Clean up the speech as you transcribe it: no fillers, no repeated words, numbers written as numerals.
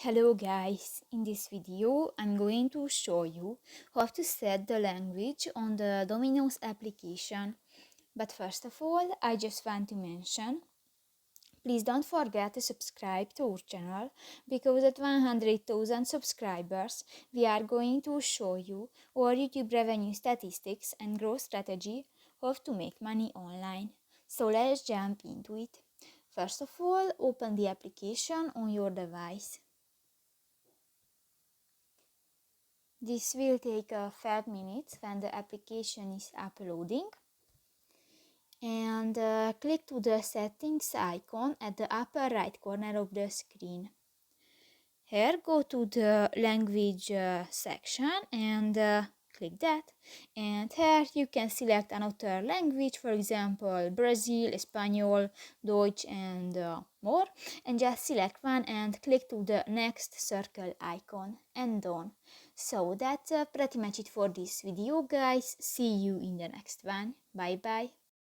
Hello guys, in this video I'm going to show you how to set the language on the Dominoes application. But first of all, I just want to mention, please don't forget to subscribe to our channel because at 100,000 subscribers we are going to show you our YouTube revenue statistics and growth strategy how to make money online. So let's jump into it. First of all, open the application on your device. This will take 5 minutes when the application is uploading. And click to the settings icon at the upper right corner of the screen. Here go to the language section and click that. And here you can select another language, for example Brazil, Espanol, Deutsch and more. And just select one and click to the next circle icon and done. So that's pretty much it for this video guys. See you in the next one. Bye bye.